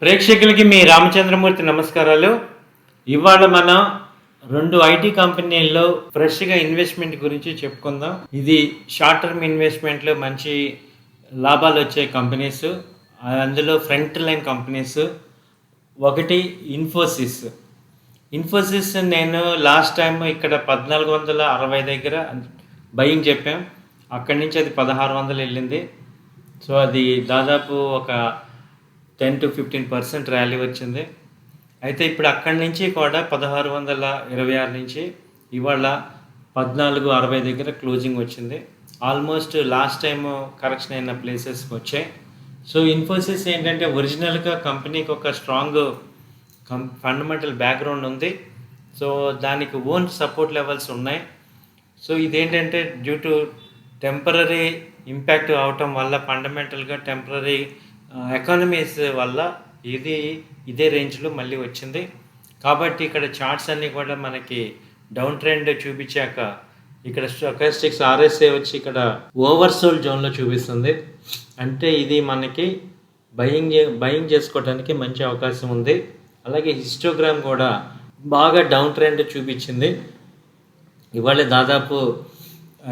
ప్రేక్షకులకి మీ రామచంద్రమూర్తి నమస్కారాలు. ఇవాళ మనం 2 ఐటీ కంపెనీల్లో ఫ్రెష్గా ఇన్వెస్ట్మెంట్ గురించి చెప్పుకుందాం. ఇది షార్ట్ టర్మ్ ఇన్వెస్ట్మెంట్లో మంచి లాభాలు వచ్చే కంపెనీస్. అందులో ఫ్రంట్ లైన్ కంపెనీస్. ఒకటి ఇన్ఫోసిస్ నేను లాస్ట్ టైం ఇక్కడ 1460 దగ్గర బయింగ్ చెప్పాం. అక్కడి నుంచి అది 1600 వెళ్ళింది. సో అది దాదాపు ఒక 10-15% ర్యాలీ వచ్చింది. అయితే ఇప్పుడు అక్కడి నుంచి కూడా 1626 నుంచి ఇవాళ 1460 దగ్గర క్లోజింగ్ వచ్చింది. ఆల్మోస్ట్ లాస్ట్ టైం కరెక్షన్ అయిన ప్లేసెస్కి వచ్చాయి. సో ఇన్ఫోసిస్ ఏంటంటే ఒరిజినల్గా కంపెనీకి ఒక స్ట్రాంగ్ ఫండమెంటల్ బ్యాక్గ్రౌండ్ ఉంది. సో దానికి ఓన్ సపోర్ట్ లెవెల్స్ ఉన్నాయి. సో ఇదేంటంటే డ్యూ టు టెంపరీ ఇంపాక్ట్ అవటం వల్ల ఫండమెంటల్గా టెంపరీ ఎకానమీస్ వల్ల ఇదే రేంజ్లో మళ్ళీ వచ్చింది. కాబట్టి ఇక్కడ చార్ట్స్ అన్నీ కూడా మనకి డౌన్ ట్రెండ్ చూపించాక ఇక్కడ స్టాకిస్టిక్స్ ఆర్ఎస్ఏ వచ్చి ఇక్కడ ఓవర్సోల్ జోన్లో చూపిస్తుంది. అంటే ఇది మనకి బయింగ్ చేసుకోవడానికి మంచి అవకాశం ఉంది. అలాగే హిస్టోగ్రామ్ కూడా బాగా డౌన్ ట్రెండ్ చూపించింది. ఇవాళ దాదాపు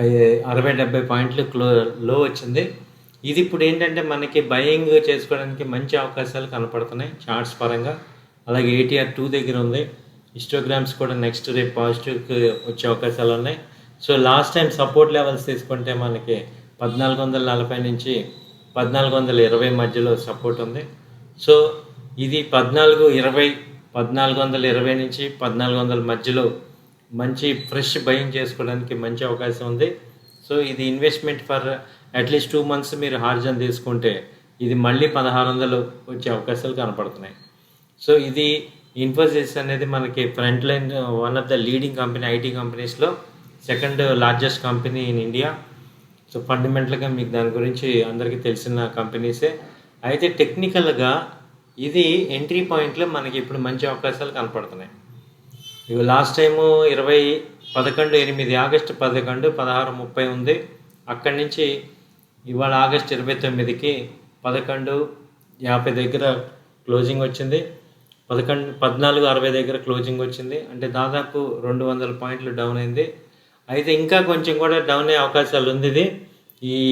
60-70 పాయింట్లు లో వచ్చింది. ఇది ఇప్పుడు ఏంటంటే మనకి బయింగ్ చేసుకోవడానికి మంచి అవకాశాలు కనపడుతున్నాయి చార్ట్స్ పరంగా. అలాగే ATR 2 దగ్గర ఉంది. హిస్టోగ్రామ్స్ కూడా నెక్స్ట్ రేపు పాజిటివ్కి వచ్చే అవకాశాలు ఉన్నాయి. So last time support levels తీసుకుంటే మనకి 1440 నుంచి 1420 మధ్యలో సపోర్ట్ ఉంది. సో ఇది 1420 నుంచి 1400 మధ్యలో మంచి ఫ్రెష్ బయింగ్ చేసుకోవడానికి మంచి అవకాశం ఉంది. సో ఇది ఇన్వెస్ట్మెంట్ ఫర్ అట్లీస్ట్ 2 months మీరు హార్జన్ తీసుకుంటే ఇది మళ్ళీ 1600 వచ్చే అవకాశాలు కనపడుతున్నాయి. సో ఇది ఇన్ఫోసిస్ అనేది మనకి front line one of the leading company IT కంపెనీస్లో second largest company in India. So ఫండమెంటల్గా మీకు దాని గురించి అందరికీ తెలిసిన కంపెనీసే. అయితే టెక్నికల్గా ఇది ఎంట్రీ పాయింట్లో మనకి ఇప్పుడు మంచి అవకాశాలు కనపడుతున్నాయి. ఇవి లాస్ట్ టైము 11 ఆగస్టు 11 16:30 ఉంది. అక్కడి నుంచి ఇవాళ ఆగస్టు 29కి 11:50 దగ్గర క్లోజింగ్ వచ్చింది. 1460 దగ్గర క్లోజింగ్ వచ్చింది. అంటే దాదాపు 200 పాయింట్లు డౌన్ అయింది. అయితే ఇంకా కొంచెం కూడా డౌన్ అయ్యే అవకాశాలు ఉంది.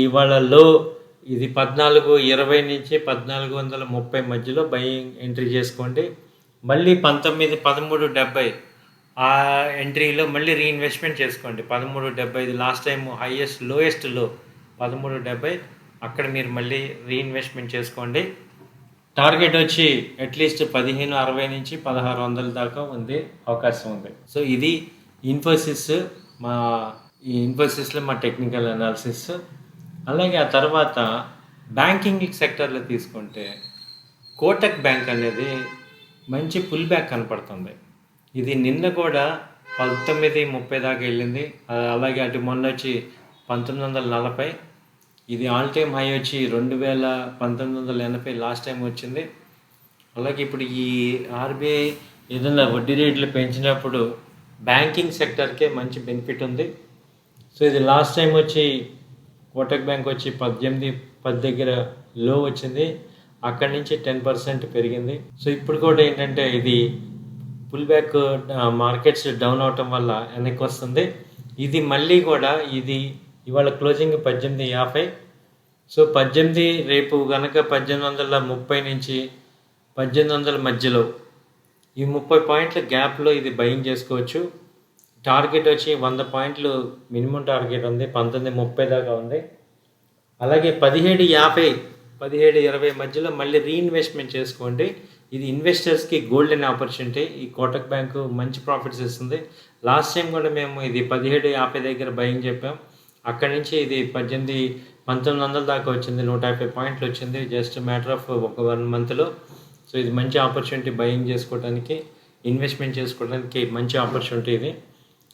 ఇవాళ లో ఇది 1420 నుంచి 1430 మధ్యలో బయింగ్ ఎంట్రీ చేసుకోండి. మళ్ళీ 1370 ఆ ఎంట్రీలో మళ్ళీ రీఇన్వెస్ట్మెంట్ చేసుకోండి. 1370 లాస్ట్ టైం లోయెస్ట్ లో 1370 అక్కడ మీరు మళ్ళీ రీఇన్వెస్ట్మెంట్ చేసుకోండి. టార్గెట్ వచ్చి అట్లీస్ట్ 1560 నుంచి 1600 దాకా ఉంది అవకాశం ఉంది. సో ఇది ఇన్ఫోసిస్. ఈ ఇన్ఫోసిస్లో మా టెక్నికల్ అనాలిసిస్. అలాగే ఆ తర్వాత బ్యాంకింగ్ సెక్టర్లో తీసుకుంటే కోటక్ బ్యాంక్ అనేది మంచి పుల్ బ్యాక్ కనపడుతుంది. ఇది నిన్న కూడా 1930 దాకా వెళ్ళింది. అలాగే అటు మొన్న వచ్చి 1940. ఇది ఆల్ టైమ్ హై వచ్చి 1980 లాస్ట్ టైం వచ్చింది. అలాగే ఇప్పుడు ఈ RBI ఏదైనా వడ్డీ రేట్లు పెంచినప్పుడు బ్యాంకింగ్ సెక్టర్కే మంచి బెనిఫిట్ ఉంది. సో ఇది లాస్ట్ టైం వచ్చి కోటక్ బ్యాంక్ వచ్చి 18-10 దగ్గర లో వచ్చింది. అక్కడి నుంచి 10% పెరిగింది. సో ఇప్పుడు కూడా ఏంటంటే ఇది పుల్ బ్యాక్ మార్కెట్స్ డౌన్ అవటం వల్ల వెనక్కి వస్తుంది. ఇది మళ్ళీ కూడా ఇది ఇవాళ క్లోజింగ్ 1850. సో 18 రేపు కనుక 1830 నుంచి 1800 మధ్యలో ఈ 30 పాయింట్ల గ్యాప్లో ఇది బయింగ్ చేసుకోవచ్చు. టార్గెట్ వచ్చి 100 పాయింట్లు మినిమం టార్గెట్ ఉంది. 1930 దాకా ఉంది. అలాగే 1720 మధ్యలో మళ్ళీ రీఇన్వెస్ట్మెంట్ చేసుకోండి. ఇది ఇన్వెస్టర్స్కి గోల్డెన్ ఆపర్చునిటీ. ఈ కోటక్ బ్యాంకు మంచి ప్రాఫిట్స్ ఇస్తుంది. లాస్ట్ టైం కూడా మేము ఇది 1750 దగ్గర బయింగ్ చెప్పాం. అక్కడి నుంచి ఇది 1900 దాకా వచ్చింది. 150 పాయింట్లు వచ్చింది జస్ట్ మ్యాటర్ ఆఫ్ ఒక 1 monthలో. సో ఇది మంచి ఆపర్చునిటీ బయింగ్ చేసుకోవడానికి, ఇన్వెస్ట్మెంట్ చేసుకోవడానికి మంచి ఆపర్చునిటీ ఇది.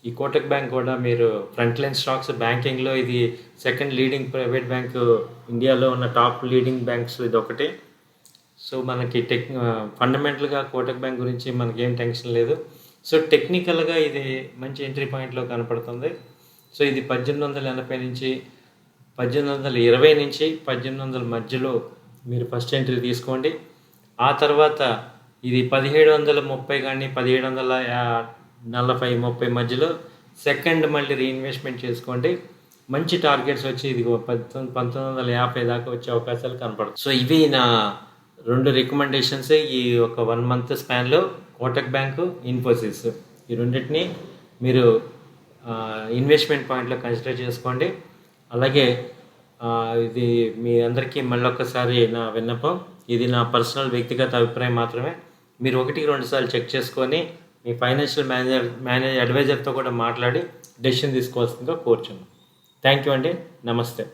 ఈ కోటక్ బ్యాంక్ కూడా మీరు ఫ్రంట్ లైన్ స్టాక్స్ బ్యాంకింగ్లో ఇది సెకండ్ లీడింగ్ ప్రైవేట్ బ్యాంకు ఇండియాలో ఉన్న టాప్ లీడింగ్ బ్యాంక్స్ ఇది ఒకటి. సో మనకి ఫండమెంటల్గా కోటక్ బ్యాంక్ గురించి మనకి ఏం టెన్షన్ లేదు. సో టెక్నికల్గా ఇది మంచి ఎంట్రీ పాయింట్లో కనపడుతుంది. సో ఇది 1880 నుంచి 1820 నుంచి 1800 మధ్యలో మీరు ఫస్ట్ ఎంట్రీ తీసుకోండి. ఆ తర్వాత ఇది 1730 కానీ 1740-30 మధ్యలో సెకండ్ మళ్ళీ రీఇన్వెస్ట్మెంట్ చేసుకోండి. మంచి టార్గెట్స్ వచ్చి ఇది 1950 దాకా వచ్చే అవకాశాలు కనపడతాయి. సో ఇవి నా 2 రికమెండేషన్స్ ఈ ఒక 1 మంత్ స్పాన్లో. కోటక్ బ్యాంకు, ఇన్ఫోసిస్, ఈ రెండింటిని మీరు ఇన్వెస్ట్మెంట్ పాయింట్లో కన్సిడర్ చేసుకోండి. అలాగే ఇది మీ అందరికీ మళ్ళొక్కసారి నా విన్నపం, ఇది నా పర్సనల్ వ్యక్తిగత అభిప్రాయం మాత్రమే. మీరు 1-2 సార్లు చెక్ చేసుకొని మీ ఫైనాన్షియల్ మేనేజర్ అడ్వైజర్తో కూడా మాట్లాడి డెసిషన్ తీసుకోవాల్సిందిగా కోరుచున్నాను. థ్యాంక్ యూ అండి. నమస్తే.